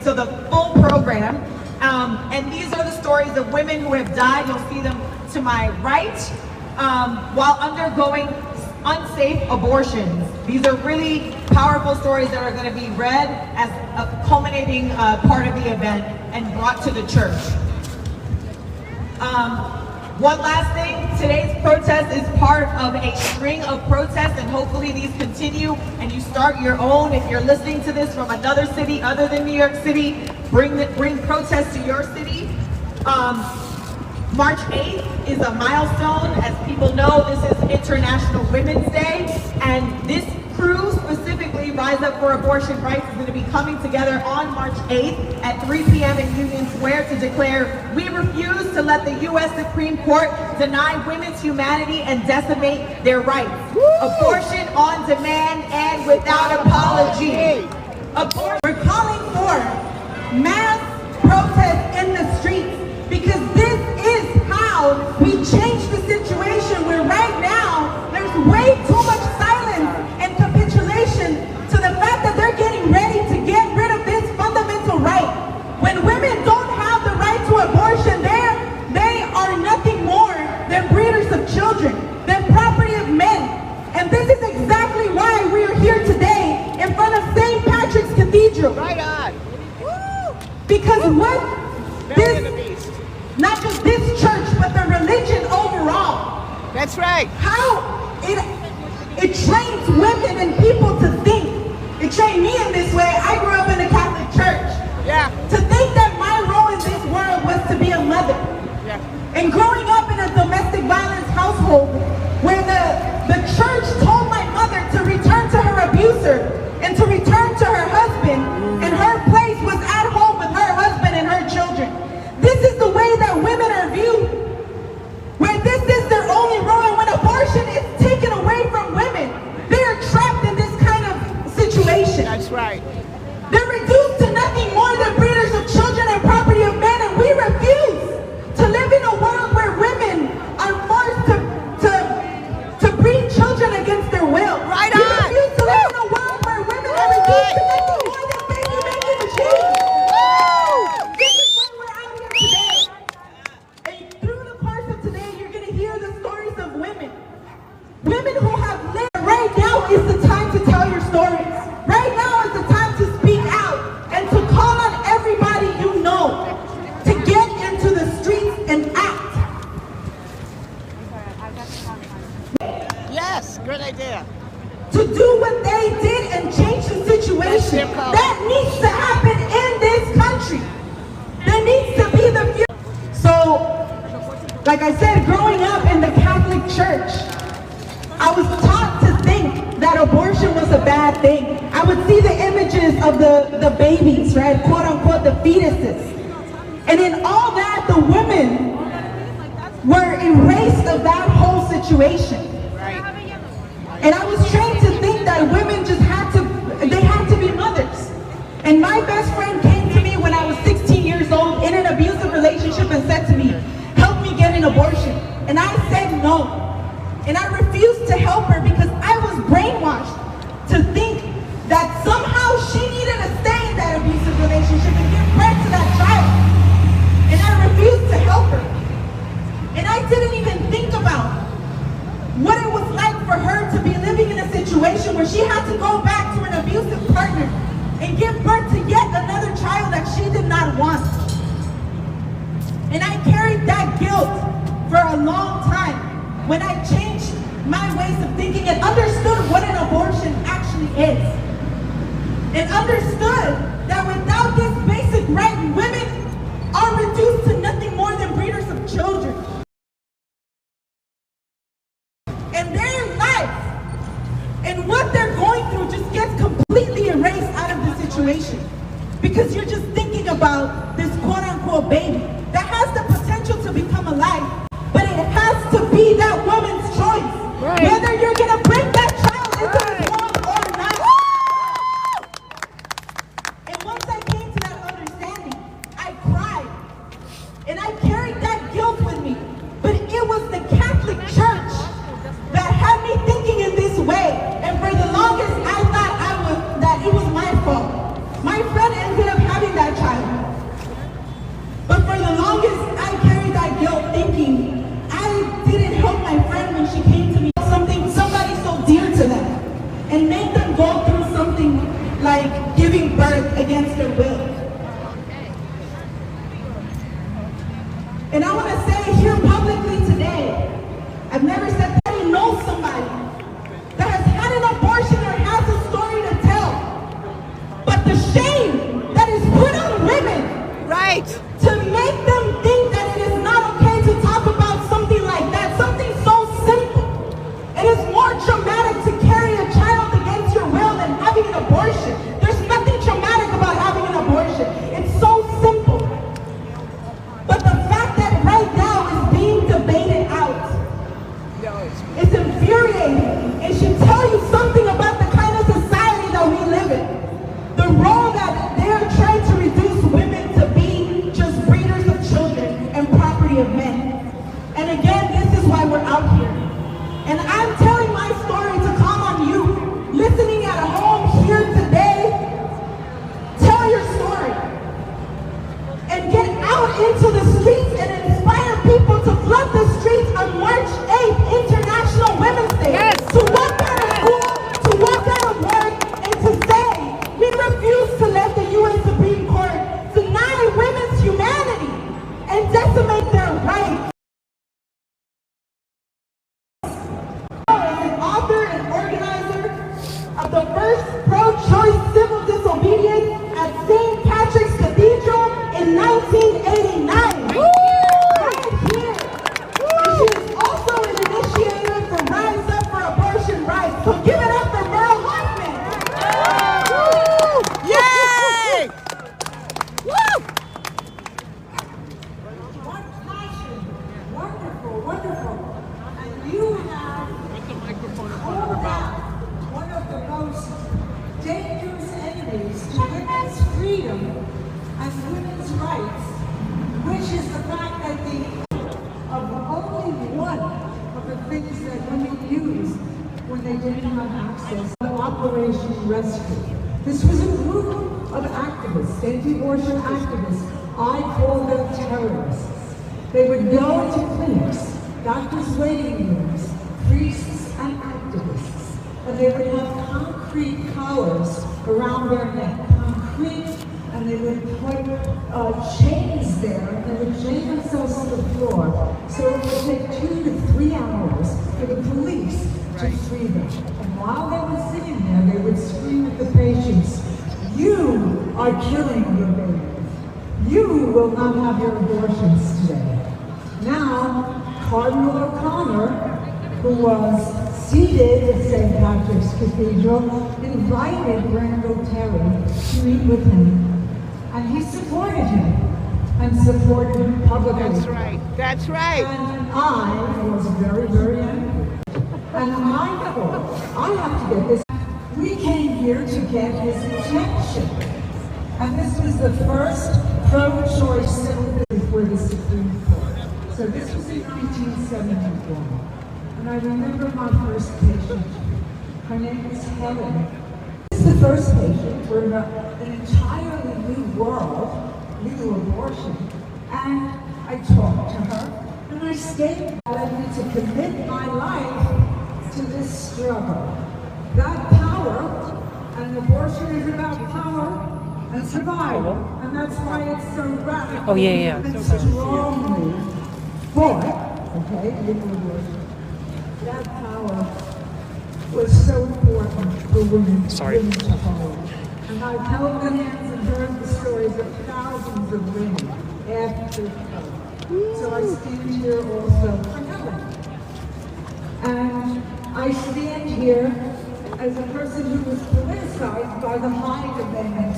So the full program, and these are the stories of women who have died. You'll see them to my right, while undergoing unsafe abortions. These are really powerful stories that are going to be read as a culminating part of the event and brought to the church. One last thing, today's protest is part of a string of protests, and hopefully these continue and you start your own. If you're listening to this from another city other than New York City, bring protests to your city. March 8th is a milestone. As people know, this is International Women's Day, and this crew, specifically Rise Up for Abortion Rights, is going to be coming together on March 8th at 3 p.m. in Union Square to declare, we refuse to let the U.S. Supreme Court deny women's humanity and decimate their rights. Woo! Abortion on demand and without apology. We're calling for mass protests in the streets, because this is how we change the situation where right now there's way too much silence and capitulation to the fact that they're getting ready to get rid of this fundamental right. When women don't have the right to abortion, they are nothing more than breeders of children, than property of men. And this is exactly why we are here today in front of St. Patrick's Cathedral. Right on. Woo! Because what not just this church, but the religion overall. That's right. How it trains women and people to think. It trained me in this way. I grew up in the Catholic Church. Yeah. To think that my role in this world was to be a mother. Yeah. And growing up in a domestic violence household where the church told my mother to return to her abuser and to return to her husband, and her place was at home with her husband and her children. This is the way that women are viewed, where this is their only role, and when abortion is taken away from women, they are trapped in this kind of situation. That's right. They're reduced to nothing more than breeders of children and property of men, and we refuse to live in a world where women are forced to breed children against their will. Right we on. refuse to live in a world where women are reduced to nothing more than baby-making machines. This is why we're out here today. And through the course of today, you're going to hear the stories of women. Women who have lived. Right now is the time to tell your stories. Right now is the time to speak out and to call on everybody you know to get into the streets and act. Yes, good idea. To do what they did and change the situation. That needs to happen in this country. There needs to be the future. So, like I said, growing up in the Catholic Church, I was taught to think that abortion was a bad thing. I would see the images of the babies, right? Quote unquote, the fetuses. And in all that, the women were erased of that whole situation. And I was trained to think that women just had to be mothers. And my best friend came to me when I was 16 years old in an abusive relationship and said to me, help me get an abortion. And I said no. And I refused to help her because I was brainwashed to think that somehow she needed to stay in that abusive relationship and give birth to that child. And I refused to help her. And I didn't even think about what it was like for her to be living in a situation where she had to go back to an abusive partner and give birth to yet another child that she did not want. And I carried that guilt for a long time when I changed my ways of thinking and understood what an abortion actually is. And understood that without this basic right, women are reduced to nothing more than breeders of children. And their life and what they're going through just gets completely erased out of the situation. Because you're just thinking about this quote-unquote baby that has the potential to become alive, but it has to be that woman's choice. Right. Whether you're going to bring that child into this world or not. And once I came to that understanding, I cried. And I carried that guilt with me. But it was the Catholic Church that had me thinking in this way. And for the longest, I thought that it was my fault. My friend ended up having that right. To make them think that it is not okay to talk about something like that, something so simple. It is more traumatic to carry a child against your will than having an abortion. There's nothing traumatic about having an abortion. It's so simple. But the fact that right now is being debated out is infuriating. It should tell you something about the kind of society that we live in. The role that they're trying to reduce women to be just breeders of children and property of men. And again, this is why we're out here. And I'm telling my story to come on you, listening at home here today. Tell your story. And get out into the streets and inspire people to flood the streets on March 8th, International Women's Day. Yes. To walk out of school, to walk out of work, and to say, we refuse to let the U.S. Supreme Court deny women's humanity and decimate their rights. As an author and organizer of the first pro-choice civil disobedience at St. Patrick's Cathedral in 1989. Right here. And she is also an initiator for Rise Up for Abortion Rights. So give it up for Merle Hoffman. Yay! Woo! What passion! Wonderful, wonderful. And you have called out one of the most dangerous enemies to women's freedom and women's rights, which is the fact that of only one of the things that women used when they didn't have access to Operation Rescue. This was a group of activists, anti-abortion activists. I call them terrorists. They would go into clinics, doctors' waiting rooms, priests and activists, and they would have concrete collars around their neck, concrete, and they would put chains there, and they would chain themselves to the floor. So it would take 2 to 3 hours for the police to free them. And while they were sitting there, they would scream at the patients, "You are killing your babies. You will not have your abortions today." Now, Cardinal O'Connor, who was seated at St. Patrick's Cathedral, invited Randall Terry to meet with him. And he supported him, and supported him publicly. That's right. That's right. And I was very, very angry. And I thought, I have to get this. We came here to get his injection. And this was the first pro-choice civil before the Supreme Court. So this was in 1971. And I remember my first patient. Her name was Helen. This is the first patient for an entirely new world, legal abortion. And I talked to her, and I stated that I need to commit my life to this struggle. That power, and abortion is about power and survival, and that's why it's so radical and strongly fought, legal abortion. That power was so important for women to hold. And I've held the hands and heard the stories of thousands of women after COVID. So I stand here also for Helen. And I stand here as a person who was politicized by the Hyde Amendment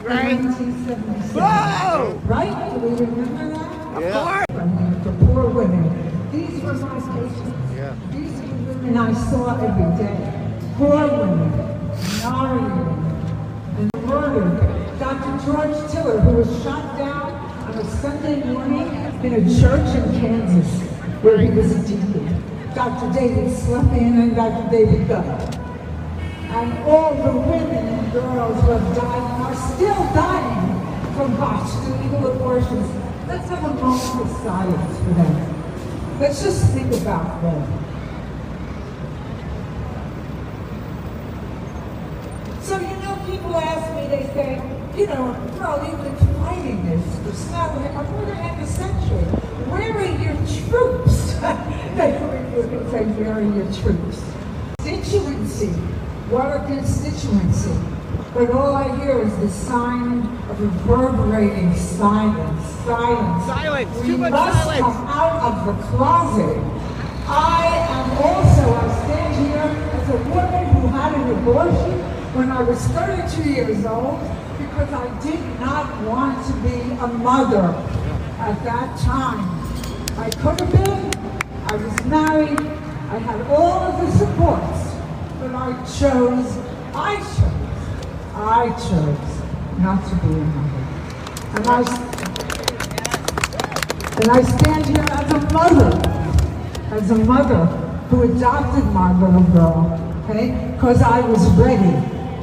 in 1977. Whoa! Right? Do we remember that? Yeah. For poor women. These were my patients. Yeah. These were women I saw every day. Poor women, gnarly women, and murdered. Dr. George Tiller, who was shot down on a Sunday morning in a church in Kansas, where he was a deacon. Dr. David Slepin and Dr. David Gutt. And all the women and girls who have died and are still dying from botched illegal abortions. Let's have a moment of silence for them. Let's just think about them. So, people ask me, they say, well, you've been fighting this for a quarter and a century. Where are your troops? They say, where are your troops? Constituency. What a constituency. but all I hear is the sign of reverberating silence. Silence. Silence. We Too much must silence. come out of the closet. I stand here as a woman who had an abortion when I was 32 years old because I did not want to be a mother at that time. I could have been. I was married. I had all of the supports, but I chose not to be a mother. And I stand here as a mother who adopted my little girl, okay? Because I was ready.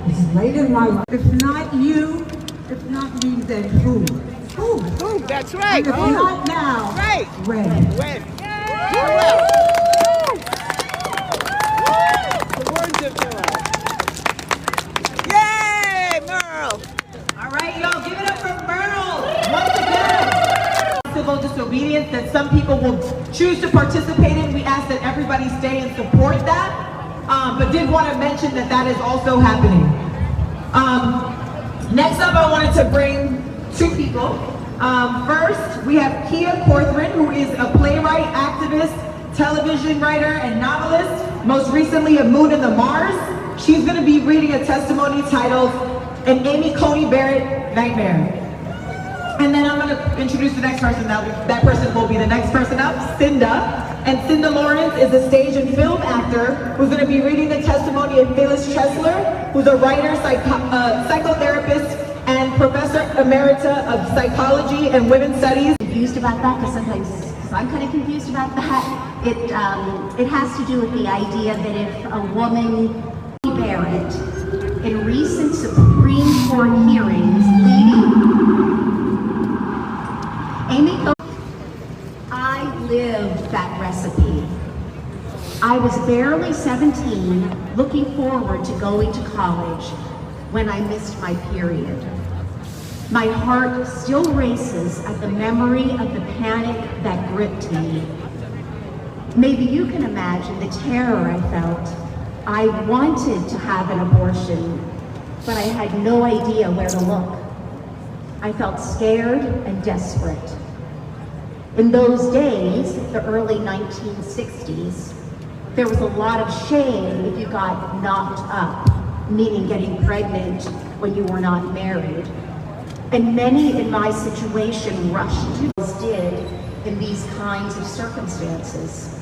It's late in my life. If not you, if not me, then who? Who? That's right. And if not now, Right. when? When? The words of Noel. Yay, Merle! All right, y'all, give it up for Merle. Once again, civil disobedience that some people will choose to participate in. We ask that everybody stay and support that, but did want to mention that that is also happening. Next up, I wanted to bring two people. First, we have Kia Corthran, who is a playwright, activist, television writer, and novelist. Most recently, A Moon in the Mars. She's going to be reading a testimony titled An Amy Coney Barrett Nightmare. And then I'm going to introduce the next person. That person will be the next person up, Cinda. And Cinda Lawrence is a stage and film actor who's going to be reading the testimony of Phyllis Chesler, who's a writer, psychotherapist, and professor emerita of psychology and women's studies. Confused about that because I'm kind of confused about that. It has to do with the idea that if a woman, Barrett, in recent Supreme Court hearings leading Amy, I lived that recipe. I was barely 17, looking forward to going to college when I missed my period. My heart still races at the memory of the panic that gripped me. Maybe you can imagine the terror I felt. I wanted to have an abortion, but I had no idea where to look. I felt scared and desperate. In those days, the early 1960s, there was a lot of shame if you got knocked up, meaning getting pregnant when you were not married. And many in my situation rushed to as did in these kinds of circumstances.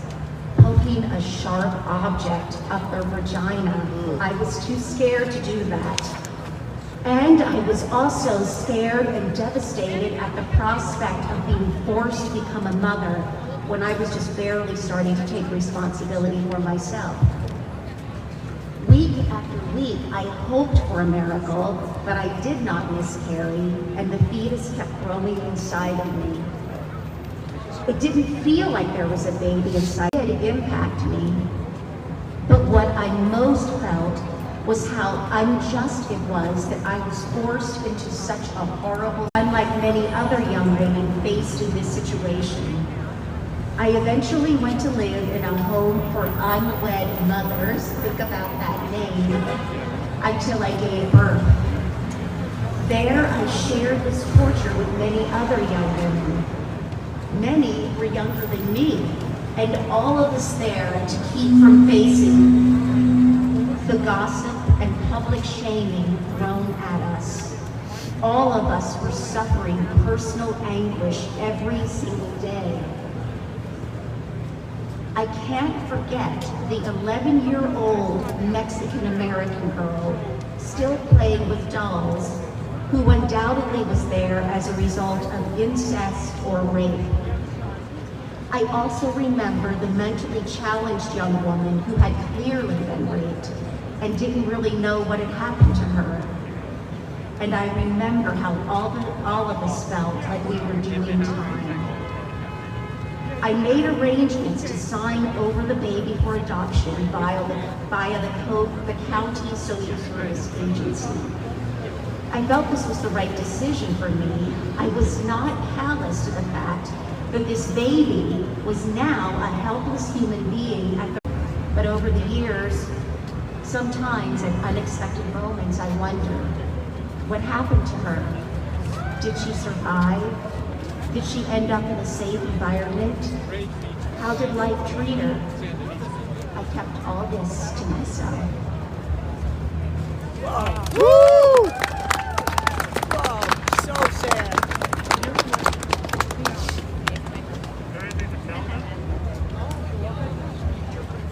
Poking a sharp object up their vagina, I was too scared to do that. And I was also scared and devastated at the prospect of being forced to become a mother when I was just barely starting to take responsibility for myself. Week after week, I hoped for a miracle, but I did not miscarry, and the fetus kept growing inside of me. It didn't feel like there was a baby inside. It impacted me. But what I most felt was how unjust it was that I was forced into such a horrible, unlike many other young women faced in this situation. I eventually went to live in a home for unwed mothers, think about that name, until I gave birth. There I shared this torture with many other young women. Many were younger than me, and all of us there to keep from facing the gossip and public shaming thrown at us. All of us were suffering personal anguish every single day. I can't forget the 11-year-old Mexican-American girl still playing with dolls, who undoubtedly was there as a result of incest or rape. I also remember the mentally challenged young woman who had clearly been raped and didn't really know what had happened to her. And I remember how all of us felt like we were doing time. I made arrangements to sign over the baby for adoption via the county social service agency. I felt this was the right decision for me. I was not callous to the fact that this baby was now a helpless human being but over the years, Sometimes at unexpected moments I wonder, what happened to her? Did she survive? Did she end up in a safe environment? How did life treat her? I kept all this to myself. Woo! Wow, so sad.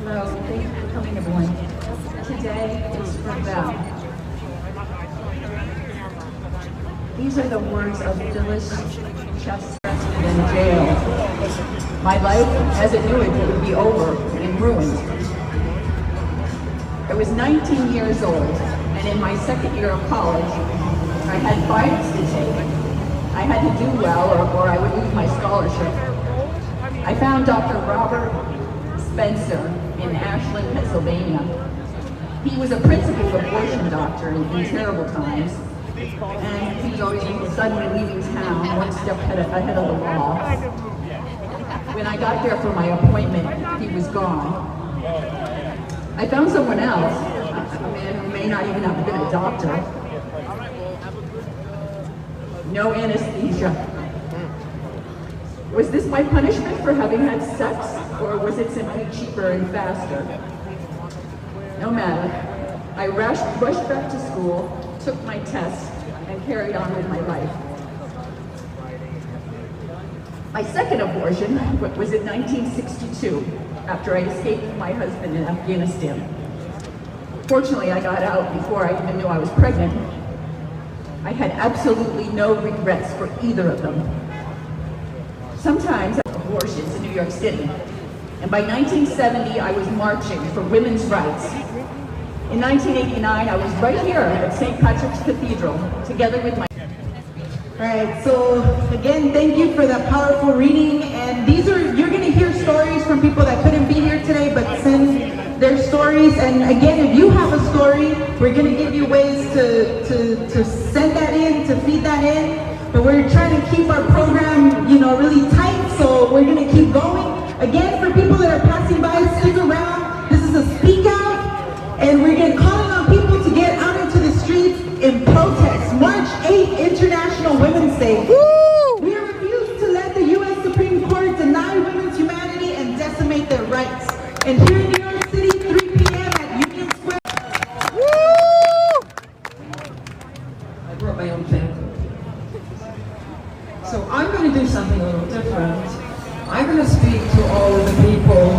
Hello, thank you for coming, everyone. Today is for them. These are the words of Phyllis Chester in jail. My life, as it knew it, would be over and ruined. I was 19 years old, and in my second year of college, I had finals to take. I had to do well, or I would lose my scholarship. I found Dr. Robert Spencer in Ashland, Pennsylvania. He was a principal abortion doctor in terrible times, and he was always suddenly leaving town one step ahead of the law. When I got there for my appointment, he was gone. I found someone else, a man who may not even have been a doctor. No anesthesia. Was this my punishment for having had sex, or was it simply cheaper and faster? No matter. I rushed back to school, took my test, and carried on with my life. My second abortion was in 1962, after I escaped from my husband in Afghanistan. Fortunately, I got out before I even knew I was pregnant. I had absolutely no regrets for either of them. Sometimes I had abortions in New York City, and by 1970, I was marching for women's rights. In 1989, I was right here at St. Patrick's Cathedral, together with my... All right, so again, thank you for that powerful reading. And you're going to hear stories from people that couldn't be here today, but send their stories. And again, if you have a story, we're going to give you ways to send that in, to feed that in. But we're trying to keep our program, really tight, so we're going to keep going. Again, for people that are passing by, stick around. This is a speak out, and we're going to calling on people to get out into the streets in protest. March 8th, International Women's Day. Woo! We refuse to let the U.S. Supreme Court deny women's humanity and decimate their rights. And here in New York City, 3 p.m. at Union Square. Woo! I brought my own family. So I'm going to do something a little different. I'm going to speak to all of the people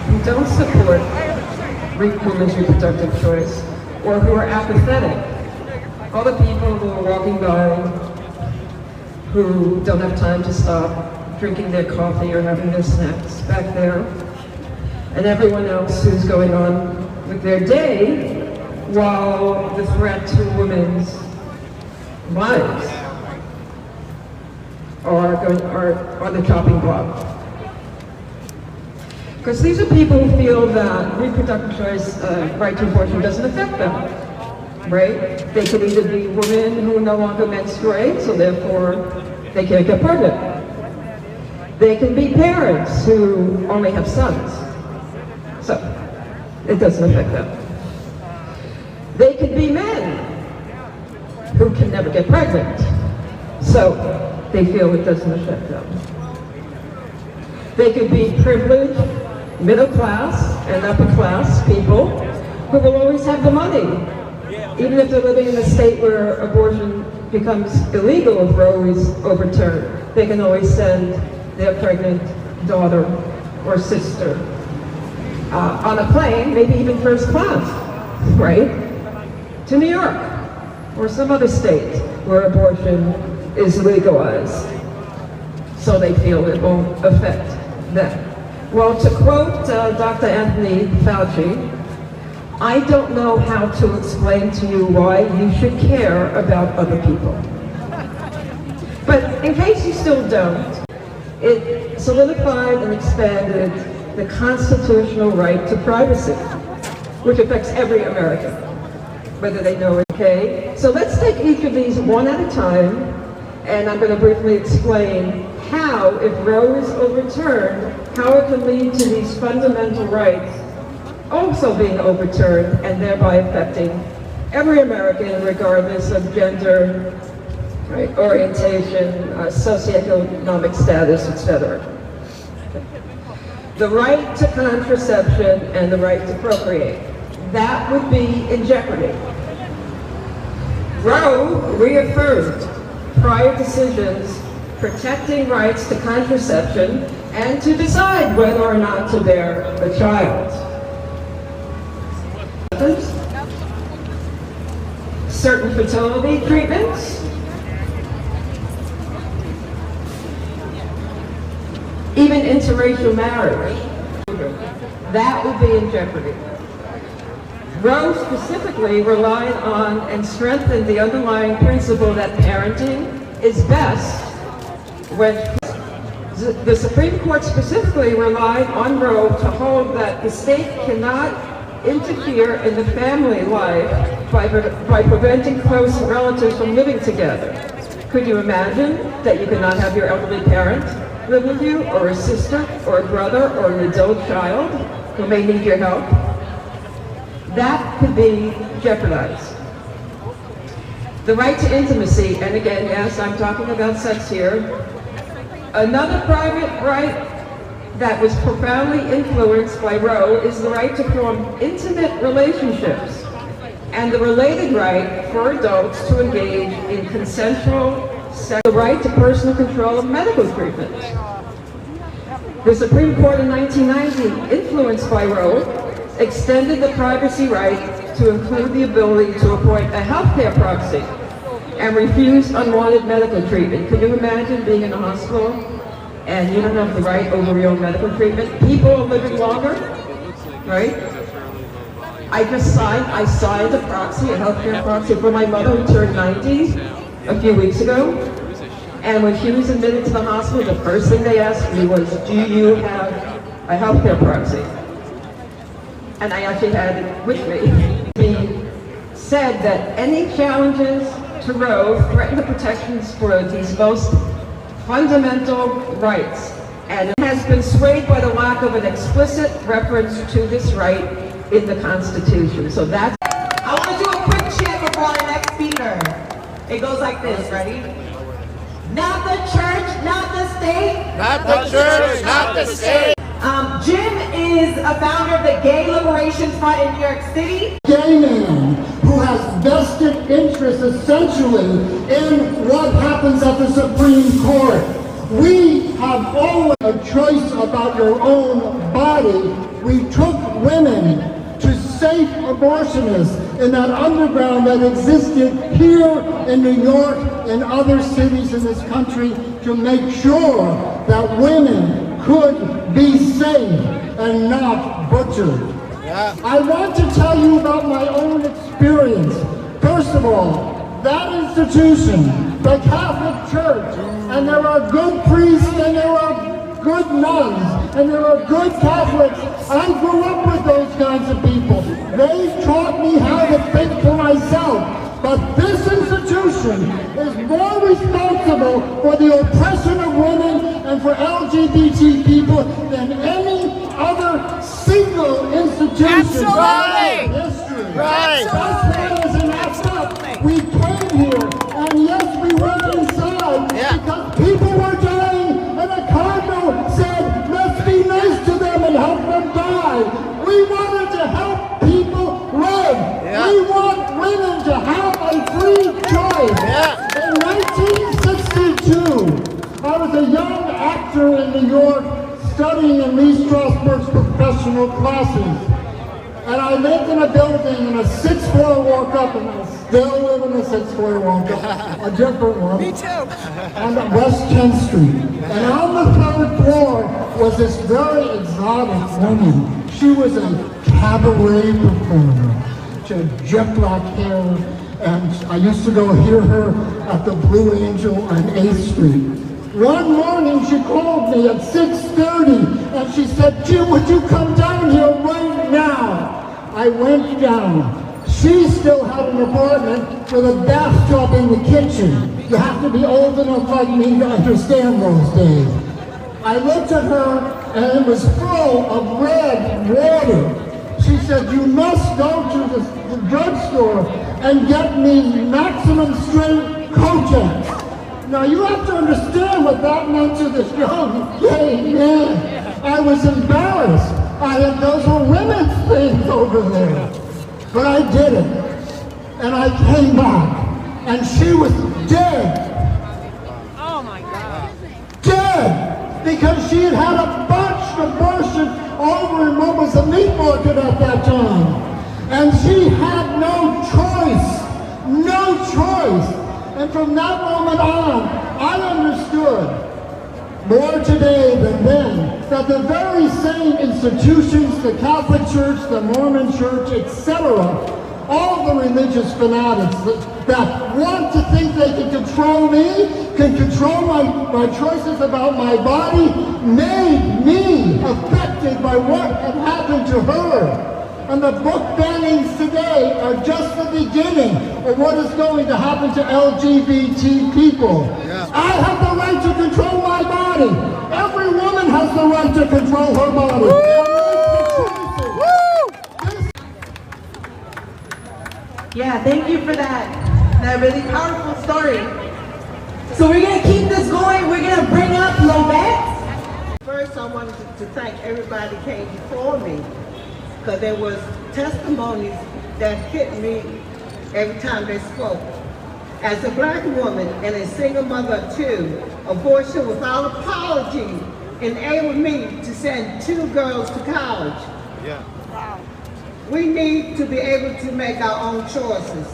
who don't support women's reproductive choice, or who are apathetic. All the people who are walking by, who don't have time to stop drinking their coffee or having their snacks back there, and everyone else who's going on with their day while the threat to women's lives are the chopping block. Because these are people who feel that reproductive choice, right to abortion, doesn't affect them, right? They could either be women who no longer menstruate, so therefore they can't get pregnant. They can be parents who only have sons, so it doesn't affect them. They could be men who can never get pregnant, so they feel it doesn't affect them. They could be privileged, middle class and upper class people who will always have the money. Even if they're living in a state where abortion becomes illegal if Roe is overturned, they can always send their pregnant daughter or sister on a plane, maybe even first class, right? To New York or some other state where abortion is legalized. So they feel it won't affect them. Well, to quote Dr. Anthony Fauci, I don't know how to explain to you why you should care about other people. But in case you still don't, it solidified and expanded the constitutional right to privacy, which affects every American, whether they know it. Okay, so let's take each of these one at a time, and I'm going to briefly explain how, if Roe is overturned, how it can lead to these fundamental rights also being overturned and thereby affecting every American regardless of gender, right, orientation, socioeconomic status, etc. The right to contraception and the right to procreate. That would be in jeopardy. Roe reaffirmed prior decisions protecting rights to contraception and to decide whether or not to bear a child. Certain fertility treatments, even interracial marriage, that would be in jeopardy. Roe specifically relied on and strengthened the underlying principle that parenting is best when the Supreme Court specifically relied on Roe to hold that the state cannot interfere in the family life by preventing close relatives from living together. Could you imagine that you could not have your elderly parent live with you, or a sister, or a brother, or an adult child who may need your help? That could be jeopardized. The right to intimacy, and again, yes, I'm talking about sex here. Another private right that was profoundly influenced by Roe is the right to form intimate relationships and the related right for adults to engage in consensual sex, the right to personal control of medical treatment. The Supreme Court in 1990, influenced by Roe, extended the privacy right to include the ability to appoint a healthcare proxy and refuse unwanted medical treatment. Can you imagine being in a hospital and you don't have the right over your own medical treatment? People are living longer, right? I signed a proxy, a healthcare proxy for my mother who turned 90 a few weeks ago. And when she was admitted to the hospital, the first thing they asked me was, do you have a healthcare proxy? And I actually had it with me. He said that any challenges to Roe threaten the protections for these most fundamental rights, and it has been swayed by the lack of an explicit reference to this right in the Constitution. So that's... I want to do a quick chant before our next speaker. It goes like this, ready? Not the church, not the state. Not the church, not the state. Jim is a founder of the Gay Liberation Front in New York City. Gay man who has vested interest essentially in what happens at the Supreme Court. We have always a choice about your own body. We took women to safe abortionists in that underground that existed here in New York and other cities in this country to make sure that women could be safe and not butchered. Yeah. I want to tell you about my own experience. First of all, that institution, the Catholic Church, and there are good priests and there are good nuns and there are good Catholics. I grew up with those kinds of people. They taught me how to think for myself. But this institution is more responsible for the oppression of women and for LGBT people than any other single institution in history. Right. That's why as an act up, we came here, and yes, we went inside because people were dying, and a cardinal said, let's be nice to them and help them die. We wanted to help people live. We want women to have a free choice. In 1962, I was a young actor in New York studying in Lee Strasberg's professional classes. And I lived in a building in a 6th floor walk up, and I still live in a 6th floor walk up, a different one. Me too. On West 10th Street. And on the 3rd floor was this very exotic woman. She was a cabaret performer. She had jet black hair, and I used to go hear her at the Blue Angel on 8th Street. One morning she called me at 6:30 and she said, Jim, would you come down here right now? I went down. She still had an apartment with a bathtub in the kitchen. You have to be old enough like me to understand those days. I looked at her and it was full of red water. She said, you must go to the drugstore and get me maximum strength Kojak. Now you have to understand what that meant to this young gay man. I was embarrassed. Those were women's things over there. But I did it. And I came back. And she was dead. Oh my God. Dead! Because she had had a botched abortion over in what was the meat market at that time. And she had no choice. No choice. And from that moment on, I understood more today than then that the very same institutions, the Catholic Church, the Mormon Church, etc., all the religious fanatics that want to think they can control me, can control my choices about my body, made me affected by what had happened to her. And the book bannings today are just the beginning of what is going to happen to LGBT people. Yeah. I have the right to control my body. Every woman has the right to control her body. Yeah, thank you for that really powerful story. So we're gonna keep this going. We're gonna bring up Lovette. First, I wanted to thank everybody who came before me, because there was testimonies that hit me every time they spoke. As a black woman and a single mother of two, abortion without apology enabled me to send 2 girls to college. Yeah. Wow. We need to be able to make our own choices.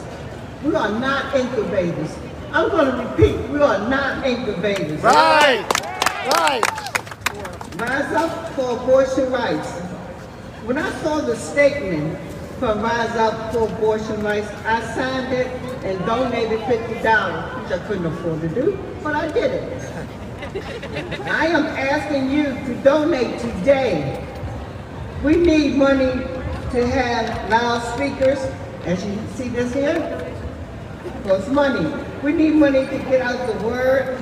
We are not incubators. I'm going to repeat, we are not incubators. Right, right. Rise up for abortion rights. When I saw the statement from Rise Up for Abortion Rights, I signed it and donated $50, which I couldn't afford to do, but I did it. I am asking you to donate today. We need money to have loudspeakers, as you see this here, it costs money. We need money to get out the word,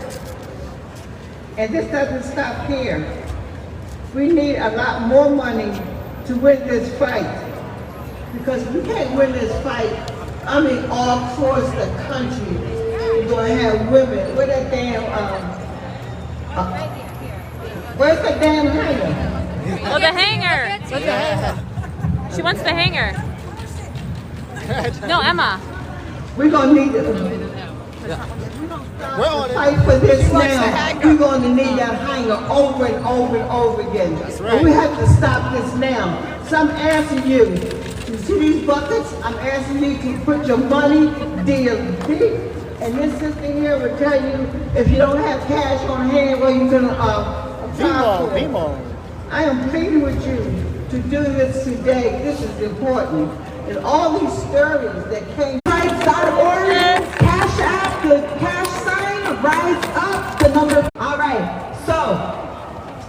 and this doesn't stop here. We need a lot more money to win this fight, because we can't win this fight, all across the country. We're going to have women, where's that damn, where's the damn hanger? Oh, the hanger. Look at that. She wants the hanger. No, Emma. We're going to need to fight for this now. We're going to need that hanger over and over and over again. That's right. And we have to stop this now. So I'm asking you, you see these buckets? I'm asking you to put your money deep. And this sister here will tell you, if you don't have cash on hand, well, you're going to apply for it. I am pleading with you to do this today. This is important. And all these stories that came. Rights.org, Cash App, the cash sign, Rise Up, the number. All right, so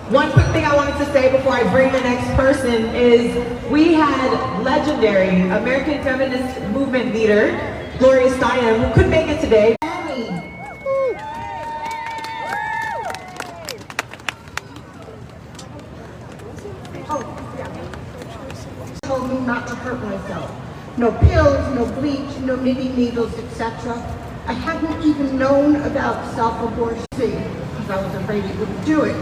one quick thing I wanted to say before I bring the next person is we had legendary American feminist movement leader, Gloria Steinem, who couldn't make it today. Told me not to hurt myself. No pills, no bleach, no knitting needles, etc. I hadn't even known about self-abortion because I was afraid he wouldn't do it.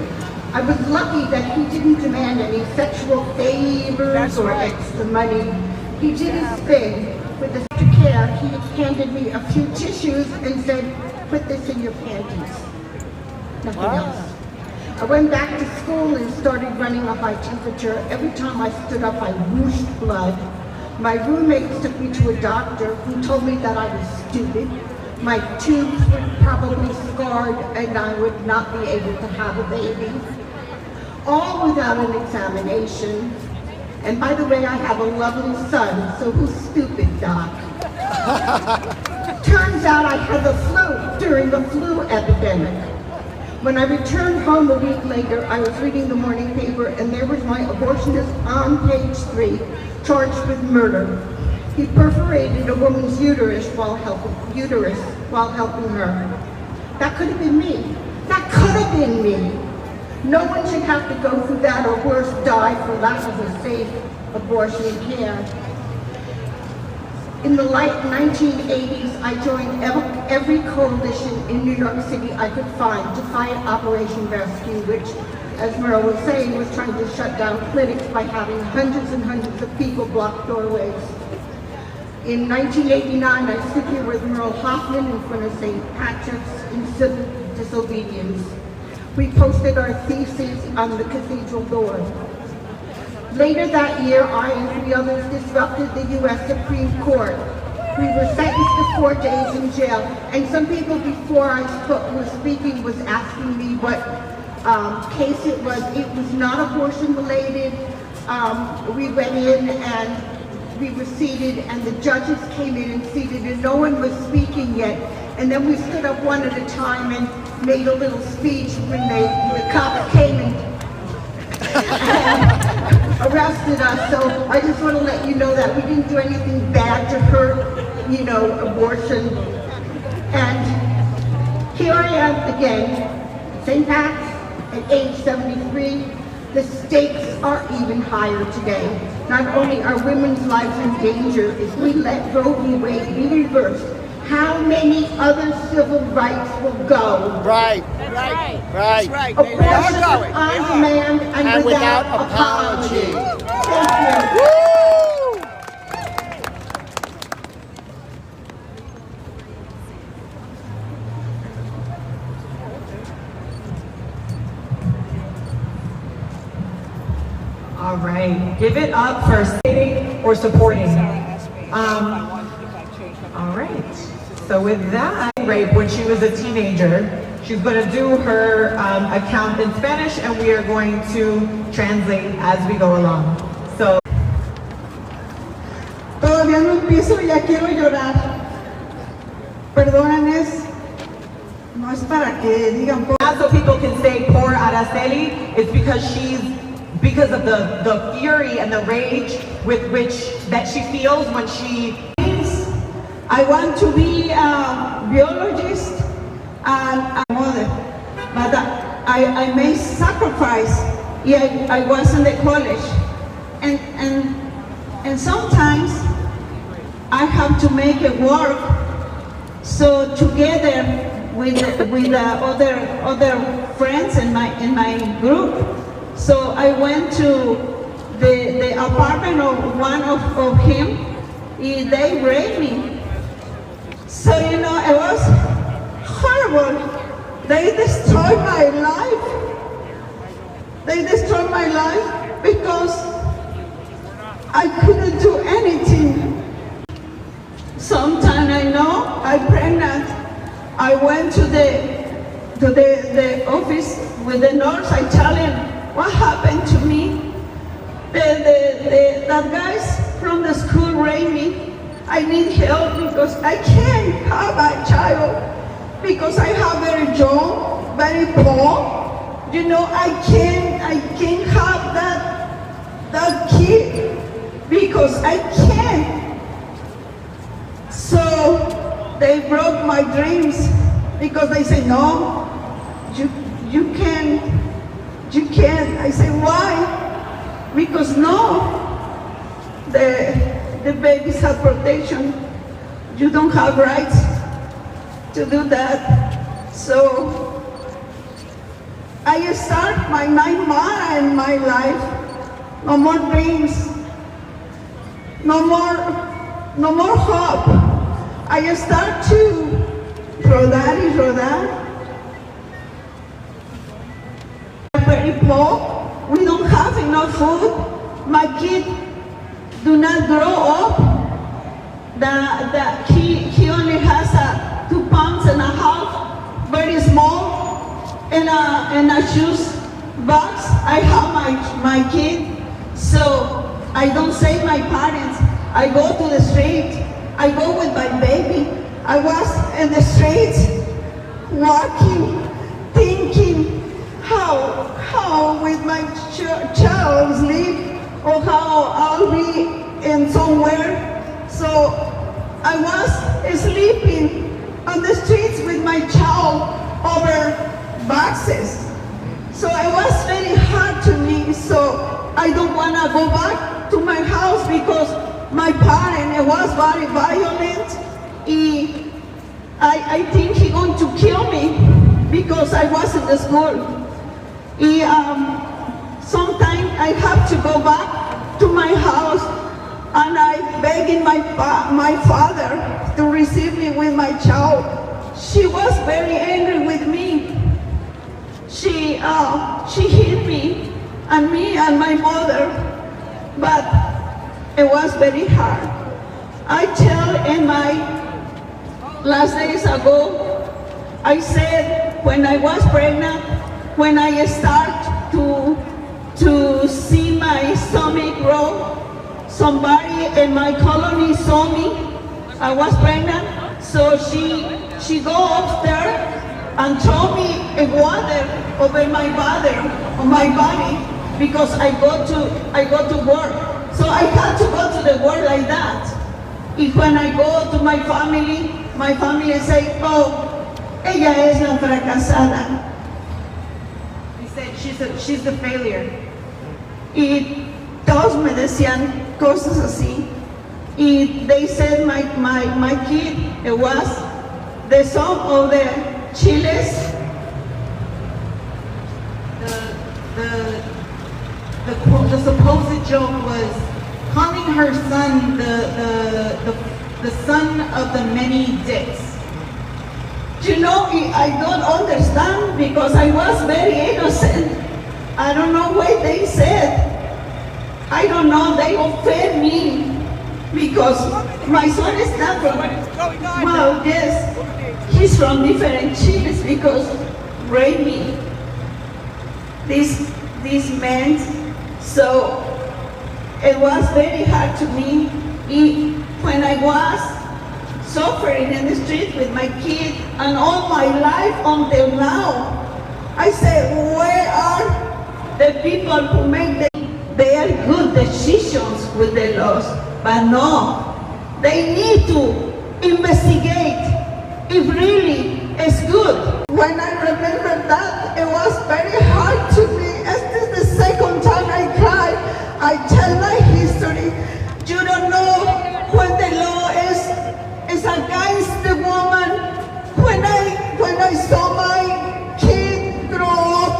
I was lucky that he didn't demand any sexual favors or extra money. He did his thing. With the care, he handed me a few tissues and said, put this in your panties. Nothing else. I went back to school and started running a high temperature. Every time I stood up, I whooshed blood. My roommates took me to a doctor who told me that I was stupid. My tubes were probably scarred and I would not be able to have a baby. All without an examination. And by the way, I have a lovely son, so who's stupid, Doc? Turns out I had the flu during the flu epidemic. When I returned home a week later, I was reading the morning paper and there was my abortionist on page 3, charged with murder. He perforated a woman's uterus while helping her. That could have been me. That could have been me. No one should have to go through that or worse, die for lack of a safe abortion care. In the late 1980s, I joined every coalition in New York City I could find to fight Operation Rescue, which, as Merle was saying, was trying to shut down clinics by having hundreds and hundreds of people block doorways. In 1989, I stood here with Merle Hoffman in front of St. Patrick's in civil disobedience. We posted our theses on the Cathedral door. Later that year, I and 3 others disrupted the U.S. Supreme Court. We were sentenced to 4 days in jail, and some people before I was speaking was asking me what case it was. It was not abortion related. We went in and we were seated, and the judges came in and seated, and no one was speaking yet. And then we stood up one at a time and made a little speech when the cops came and arrested us. So I just want to let you know that we didn't do anything bad to hurt, abortion. And here I am again, St. Pat's, at age 73. The stakes are even higher today. Not only are women's lives in danger, if we let Roe v. Wade be reversed, how many other civil rights will go? Right. Abortion on demand and without apology. Thank you. All right, give it up for stating or supporting. All right, so with that, rape when she was a teenager, she's going to do her account in Spanish, and we are going to translate as we go along. So. Todavía no empiezo y ya quiero llorar. Perdónenme, no es para que digan. So people can say poor Araceli, it's because of the fury and the rage with which that she feels when she. I want to be a biologist and a mother, but I made sacrifice. Yeah, I was in the college, and sometimes I have to make it work. So together with other friends in my group. So I went to the apartment of one of him. They raped me. So it was horrible. They destroyed my life. They destroyed my life because I couldn't do anything. Sometime I know I'm pregnant. I went to the office with the nurse. I tell him what happened to me. That guys from the school raped me. I need help because I can't have a child because I have very young, very poor. I can't have that kid because I can't. So they broke my dreams because they say no, you can't. I say why? Because no, the babies have protection. You don't have rights to do that. So I start my 9th month in my life. No more dreams. No more hope. I start to rodar. Very poor. We don't have enough food. My kid do not grow up. He only has 2.5 pounds, very small, in a shoes box. I have my kid, so I don't save my parents. I go to the street. I go with my baby. I was in the streets, walking, thinking how with my child sleep, or how I'll be in somewhere. So I was sleeping on the streets with my child over boxes. So it was very hard to me. So I don't want to go back to my house because my parent was very violent. I think he going to kill me because I was in the school. Sometimes I have to go back to my house and I begging my father to receive me with my child. She was very angry with me. She hit me and my mother, but it was very hard. I tell in my last days ago, I said when I was pregnant, when I start to see my stomach grow, somebody in my colony saw me. I was pregnant, so she go upstairs and throw me a water over my body because I go to work. So I had to go to the work like that. If when I go to my family say, oh, ella es la fracasada. He said she's the failure. Y todos me decían cosas así. Y they said my kid, it was the son of the Chiles. The supposed joke was calling her son the son of the many dicks. You know, I don't understand because I was very innocent. I don't know what they said. I don't know, they offend me because my son is not from, well, yes, he's from different Chiles because rape me. These men, so it was very hard to me. When I was suffering in the street with my kid and all my life until now, I said, where are the people who make their good decisions with the laws? But no, they need to investigate if really it's good. When I remember that, it was very hard to me. This is the second time I cry. I tell my history. You don't know when the law is against the woman. When I saw my kid grow up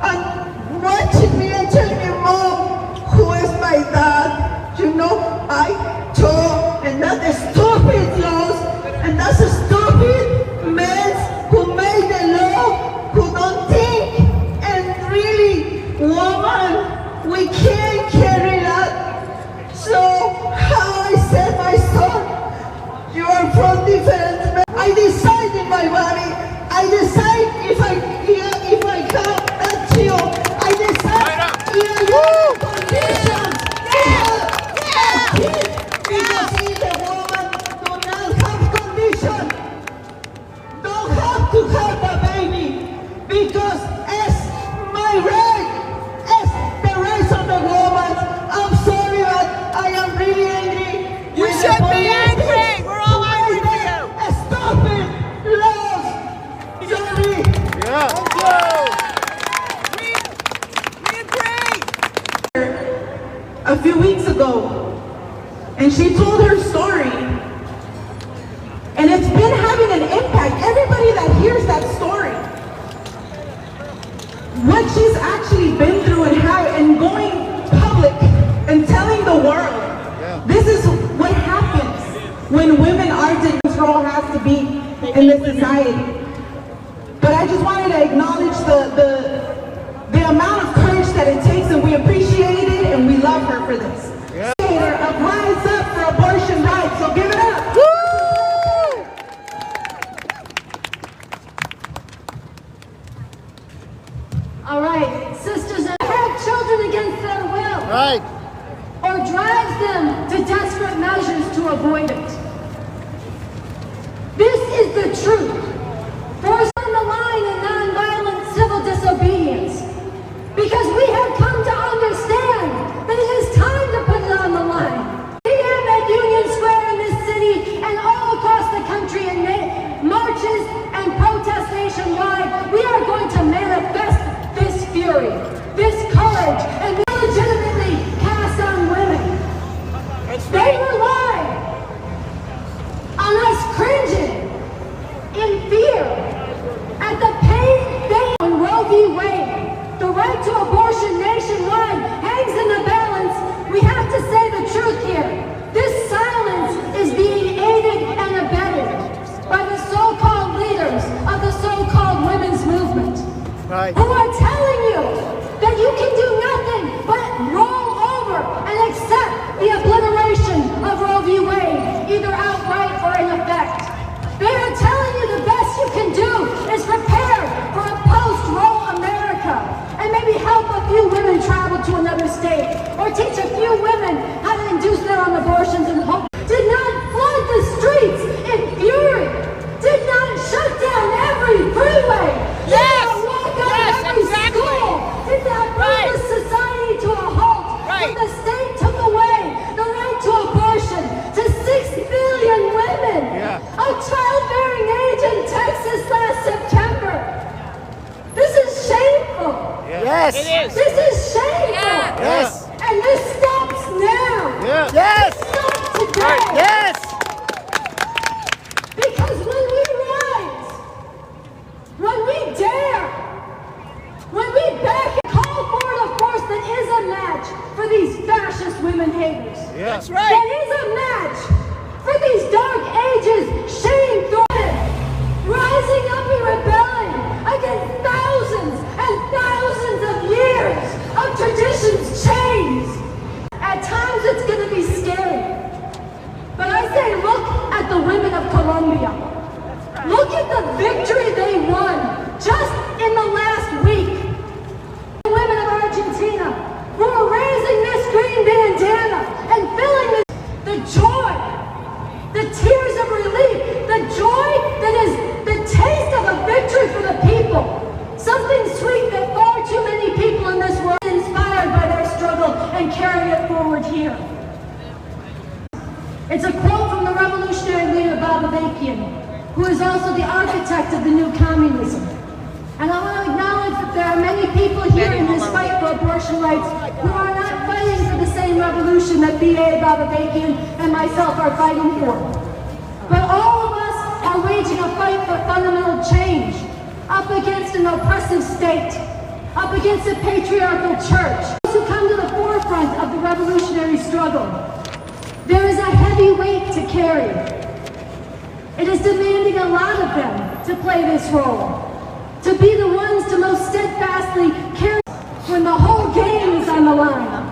and watching me and telling me, Mom, who is my dad? You know, I told, and that is stupid laws, and that's a stupid men who made the law, who don't think, and really, woman, we can't carry that. So, how I said, my son, you are from different men. I decide in my body. I decide if I have that child. I decide in a condition to have a kid. Because if the woman do not have condition, don't have to have the baby. Because it's my right. It's the rights of the woman. I'm sorry, but I am really angry. You should be angry. We're all angry with you. Stop it, laws. Sorry. Yeah. We agree. A few weeks ago, and she told her story, and it's been having an impact. Everybody that hears that story, what she's actually been through and how, and going public and telling the world, this is what happens when women are denied. This role has to be in this society. But I just wanted to acknowledge the amount of courage that it takes, and we appreciate it, and we love her for this. Yeah. Of Rise Up for Abortion Rights, so give it up. Woo! All right, sisters, that have children against their will, Right. or drives them to desperate measures to avoid it. This is the truth. Force on the line in nonviolent civil disobedience. Because we have come to understand that it is time to put it on the line. PM at Union Square in this city and all across the country in marches and protests nationwide, we are going to manifest this fury, this courage, and legitimately cast on women. right to abortion nationwide hangs in the balance, we have to say the truth here. This silence is being aided and abetted by the so-called leaders of the so-called women's movement, who are telling you that you can do nothing but roll over and accept the obliteration of Roe v. Wade, either outright or in effect. They are telling you the best you can do is prepare for a post-Roe America and maybe help a few women travel to another state or teach a few women how to induce their own abortions and hope. Did not flood the streets in fury, did not shut down every freeway, did not walk out every school, did not bring the society to a halt, but the state took away the right to abortion to 6 million women of childbearing age in Texas last September. This is shameful. Yes. It is. This is shameful. Yes. And this stops now. Yes. It stops today. Yes. Because when we rise, when we dare, when we back and call forward a force that is a match for these fascist women haters. That's That is a match for these dark ages, shame-thrown, rising up and rebelling against thousands and thousands of years of traditions changed. At times it's going to be scary. But I say, look at the women of Colombia. Look at the victory they won just in the last week. The women of Argentina who are raising this green bandana and filling the joy, the tears of relief, the joy that is the taste of a victory for the people. Something sweet that far too many people in this world are inspired by their struggle and carry it forward here. It's a quote from the revolutionary leader Mobilization, who is also the architect of the new communism. And I want to acknowledge that there are many people here in this fight for abortion rights who are not fighting for the same revolution that B.A. Mobilization and myself are fighting for. But all of us are waging a fight for fundamental change, up against an oppressive state, up against a patriarchal church. Those who come to the forefront of the revolutionary struggle, there is a heavy weight to carry. It is demanding a lot of them to play this role, to be the ones to most steadfastly carry when the whole game is on the line.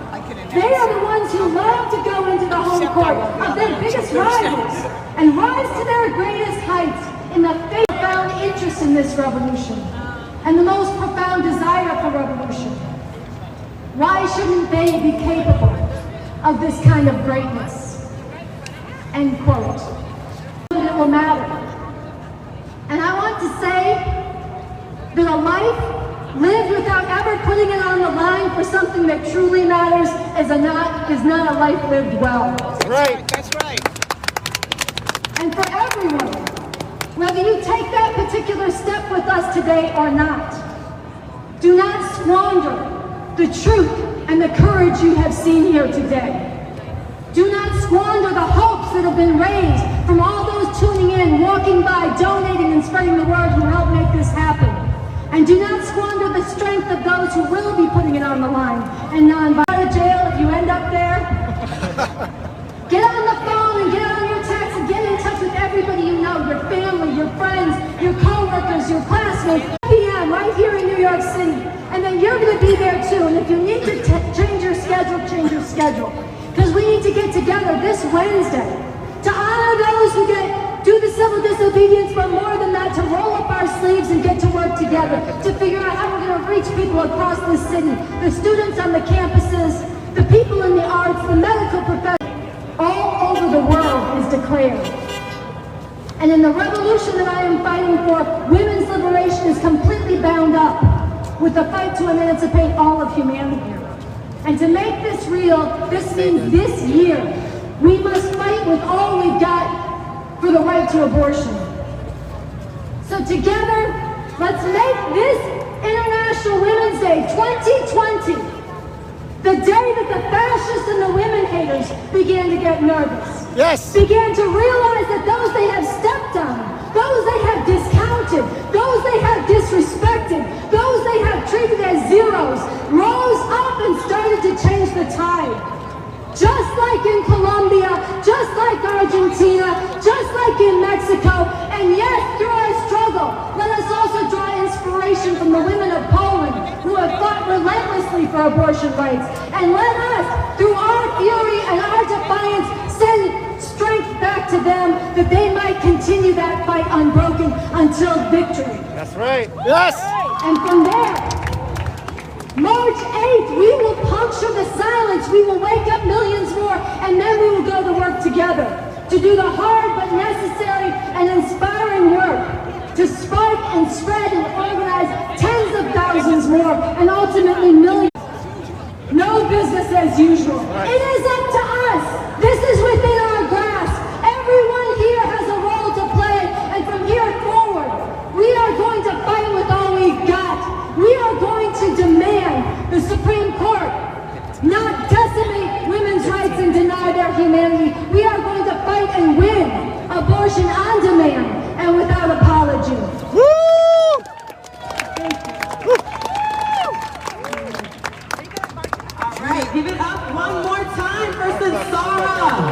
They are the ones who love to go into the home court of their biggest rivals and rise to their greatest heights in the profound interest in this revolution and the most profound desire for revolution. Why shouldn't they be capable of this kind of greatness? End quote. It will matter. And I want to say that a life lived without ever putting it on the line for something that truly matters is not a life lived well. That's right. That's right. And for everyone, whether you take that particular step with us today or not, do not squander the truth and the courage you have seen here today. Do not squander the hopes that have been raised from all those tuning in, walking by, donating, and spreading the word who helped make this happen. And do not squander the strength of those who will be putting it on the line and non-violent. Go to jail if you end up there. Get on the phone and get on your text and get in touch with everybody you know, your family, your friends, your co-workers, your classmates. PM right here in New York City. And then you're going to be there too. And if you need to change your schedule, change your schedule. Because we need to get together this Wednesday to honor those who do the civil disobedience, but more than that, to roll up our sleeves and get to work together to figure out how we're going to reach people across the city, the students on the campuses, the people in the arts, the medical profession, all over the world is declared. And in the revolution that I am fighting for, women's liberation is completely bound up with the fight to emancipate all of humanity. And to make this real, this means this year, we must fight with all we've got for the right to abortion. So together, let's make this International Women's Day 2020 the day that the fascists and the women haters began to get nervous. Yes. Began to realize that those they have stepped on, those they have discounted, those they have disrespected, those they have treated as zero, heroes rose up and started to change the tide. Just like in Colombia, just like Argentina, just like in Mexico, and yes, through our struggle, let us also draw inspiration from the women of Poland who have fought relentlessly for abortion rights. And let us, through our fury and our defiance, send strength back to them that they might continue that fight unbroken until victory. That's right. Yes. And from there, March 8th, we will puncture the silence. We will wake up millions more, and then we will go to work together to do the hard but necessary and inspiring work to spark and spread and organize tens of thousands more and ultimately millions. No business as usual. It is up to us. This is within our grasp. Everyone here has a role to play, and from here forward, we are going to fight with all we've got. We are going to demand the Supreme Court not decimate women's rights and deny their humanity. We are going to fight and win abortion on demand and without apology. Woo! All right, give it up one more time for Sansara.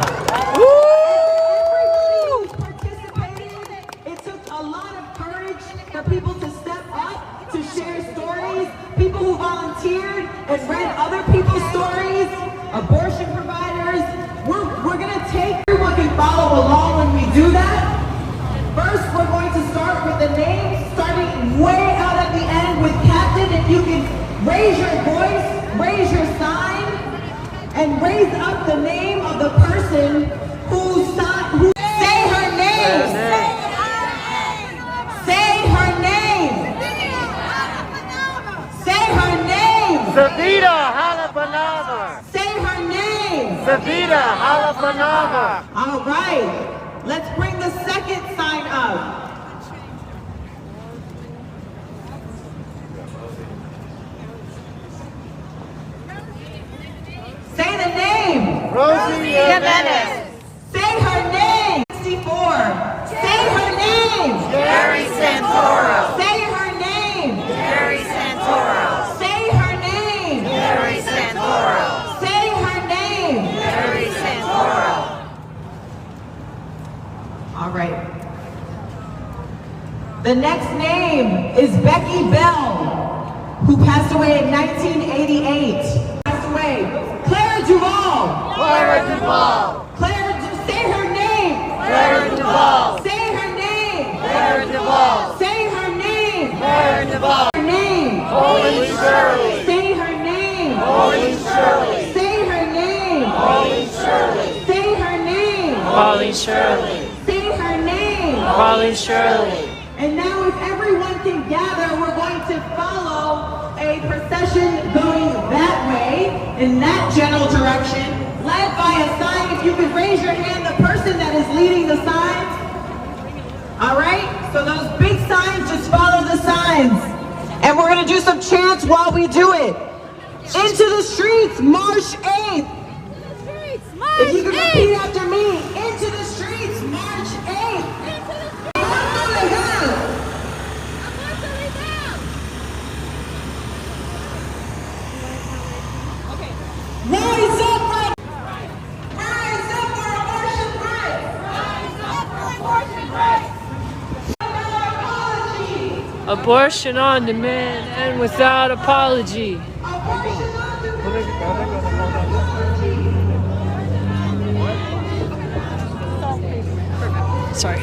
Everybody who participated, it took a lot of courage for people to step up, to share stories, people who volunteered and read other people's stories, abortion providers. We're gonna take, everyone can follow along when we do that. First, we're going to start with the names, starting way out at the end with Captain. If you can raise your voice, raise your sign, and raise up the name of the person who say her name. Say her name. Say her name. Savita Halapanava. Say her name. Savita Halapanava. All right. Let's bring the second sign up. Say the name. Rosie Jimenez. Say her name. 64. Say her name. Jerry Santoro. Say her name. Jerry Santoro. Say her name. Jerry Santoro. Say her name. Jerry Santoro. All right. The next name is Becky Bell, who passed away in 1988. Passed away. Clara Duvall. Clara Duvall. Say her name. Clara Duvall. Say her name. Clara Duvall. Say her name. Clara Duvall. Her name. Holy Shirley. Say her name. Holy Shirley. Say her name. Holy Shirley. Say her name. Holy Shirley. Say her name. Holy Shirley. And now if everyone can gather, we're going to follow a procession going that way, in that general direction, led by a sign. If you could raise your hand, the person that is leading the signs. All right, so those big signs, just follow the signs. And we're gonna do some chants while we do it. Into the streets, March 8th. If you can repeat after me, into the streets, March 8th. Rise up for abortion rights. Rise up for abortion rights. Abortion on demand and without apology. Sorry.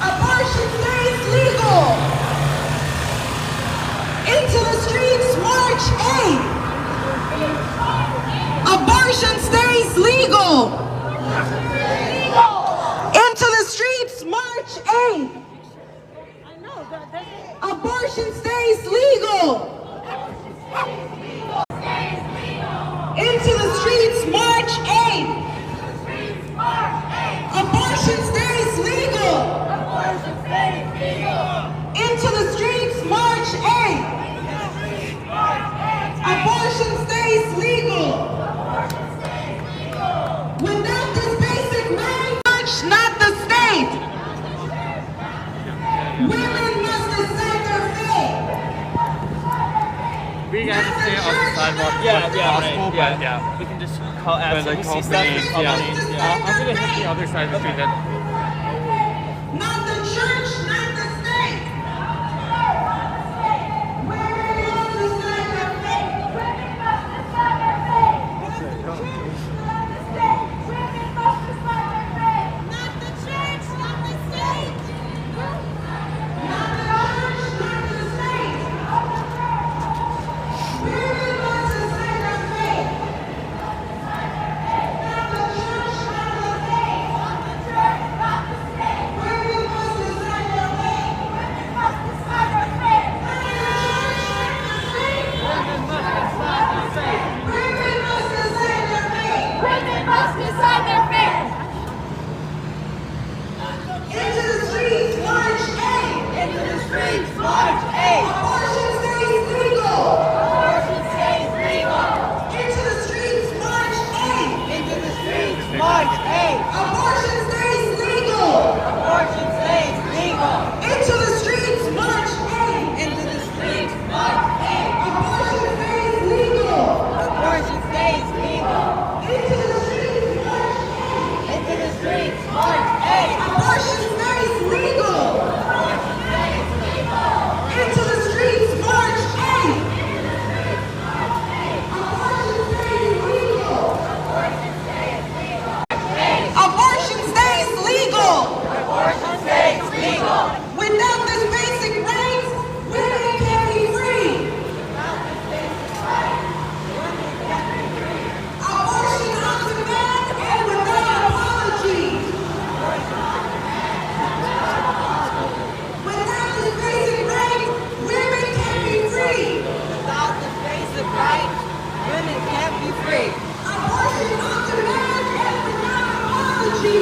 Abortion stays legal. Into the streets, March 8th. Abortion stays legal. Into the streets, March 8th. Abortion stays legal. Into the streets, March 8th. Abortion stays legal. Into the streets, March 8th. Abortion stays legal. Without this basic right, church, not the state. Women must decide their fate. We got to stay on the sidewalk. Yeah. We can just call ask if we see stuff. I'm gonna hit the other side of the street then. Not the church, not the state. Women must decide their fate. Women must decide their fate. Not the church, not the state. Women must decide their fate. Not the church, not the state. Not the church, not the state. Women must decide their fate. Not the church, not the state. Not the church, not the state. Women must decide their fate. Women must decide their fate. Not the church, not the state. Women must decide their fate. Women must decide their fate. Women must decide their fate. Into the streets, March 8th. Into the streets, March 8th. Abortion stays legal. Abortion stays legal. Into the streets, March 8th. Into the streets, March 8th. Abortion stays legal. Abortion stays legal. Into the streets, March 8th. Into the streets, March 8th. Abortion stays legal. Abortion stays legal. Into the streets, March 8th. Into the streets, March 8th. Abortion stays legal. Abortion stays legal. Into the streets, March 8th. Abortion stays legal. Abortion stays legal. Abortion stays legal. Without this basic right, women can't be free. Abortion on demand and without apology. Without this basic right, women can't be free. Without this basic right, women can't be free. Abortion on demand and without apology.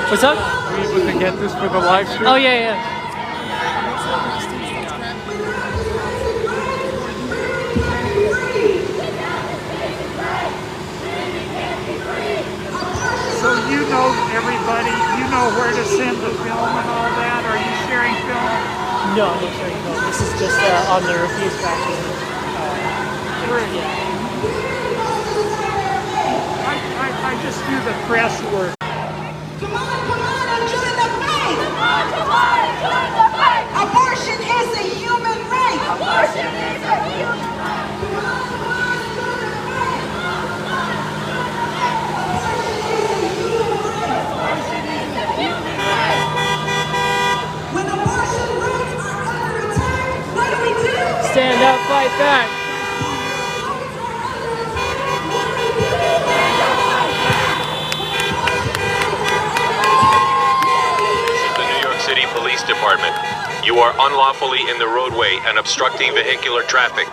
What's up? Are we able to get this for the live stream? Oh, yeah. So you know everybody, you know where to send the film and all that? Are you sharing film? No, I'm not sharing film. This is just on the refuse tracking. I just do the press work. Come on, and join the fight! Come on, and join the fight! Abortion is a human right! Abortion is a human right! Come on, join the fight! Abortion is a human right! When abortion rights are under attack, what do? Stand up, fight back. City Police Department. You are unlawfully in the roadway and obstructing vehicular traffic.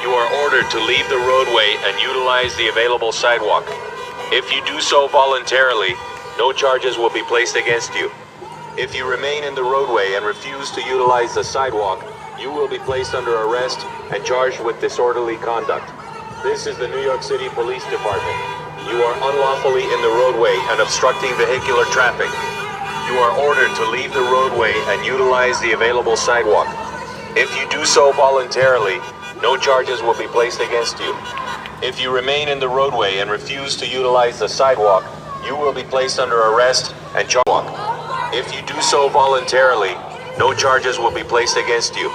You are ordered to leave the roadway and utilize the available sidewalk. If you do so voluntarily, no charges will be placed against you. If you remain in the roadway and refuse to utilize the sidewalk, you will be placed under arrest and charged with disorderly conduct. This is the New York City Police Department. You are unlawfully in the roadway and obstructing vehicular traffic. You are ordered to leave the roadway and utilize the available sidewalk. If you do so voluntarily, no charges will be placed against you. If you remain in the roadway and refuse to utilize the sidewalk, you will be placed under arrest and charged. If you do so voluntarily, no charges will be placed against you.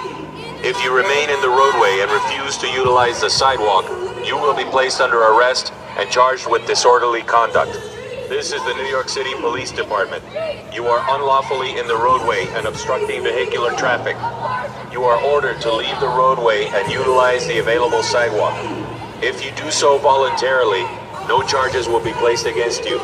If you remain in the roadway and refuse to utilize the sidewalk, you will be placed under arrest and charged with disorderly conduct. This is the New York City Police Department. You are unlawfully in the roadway and obstructing vehicular traffic. You are ordered to leave the roadway and utilize the available sidewalk. If you do so voluntarily, no charges will be placed against you.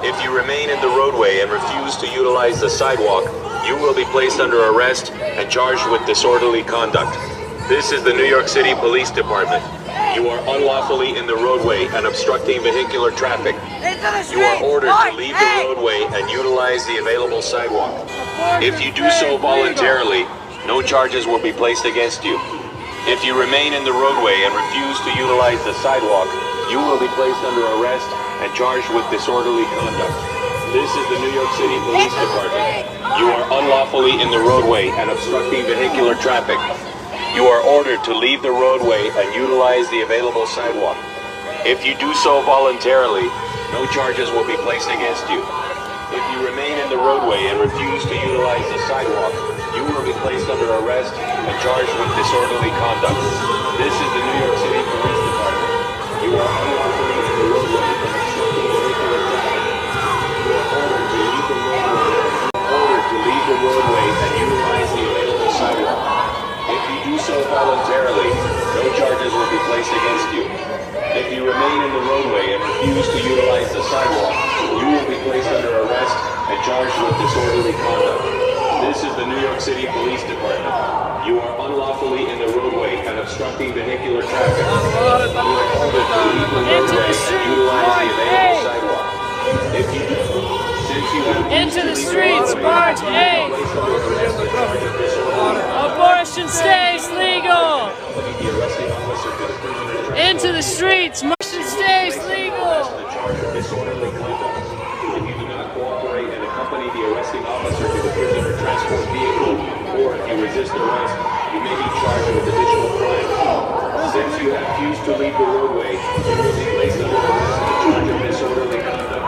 If you remain in the roadway and refuse to utilize the sidewalk, you will be placed under arrest and charged with disorderly conduct. This is the New York City Police Department. You are unlawfully in the roadway and obstructing vehicular traffic. You are ordered to leave the roadway and utilize the available sidewalk. If you do so voluntarily, no charges will be placed against you. If you remain in the roadway and refuse to utilize the sidewalk, you will be placed under arrest and charged with disorderly conduct. This is the New York City Police Department. You are unlawfully in the roadway and obstructing vehicular traffic. You are ordered to leave the roadway and utilize the available sidewalk. If you do so voluntarily, no charges will be placed against you. If you remain in the roadway and refuse to utilize the sidewalk, you will be placed under arrest and charged with disorderly conduct. This is the New York City Police Department. You are unlawfully in the roadway and obstructing vehicular traffic. You are ordered to leave the roadway and utilize the available sidewalk. If you do so voluntarily, no charges will be placed against you. If you remain in the roadway and refuse to utilize the sidewalk, you will be placed under arrest and charged with disorderly conduct. This is the New York City Police Department. You are unlawfully in the roadway and obstructing vehicular traffic. You are ordered to leave the roadway and utilize the available sidewalk. If you do, since you have into the streets, March 8th. Abortion stays legal. Into the streets, abortion stays legal. If you do not cooperate and accompany the arresting officer to the prison or transport vehicle, or if you resist arrest, you may be charged with additional crime. Since you have refused to leave the roadway, you will be placed under arrest and charged with disorderly conduct.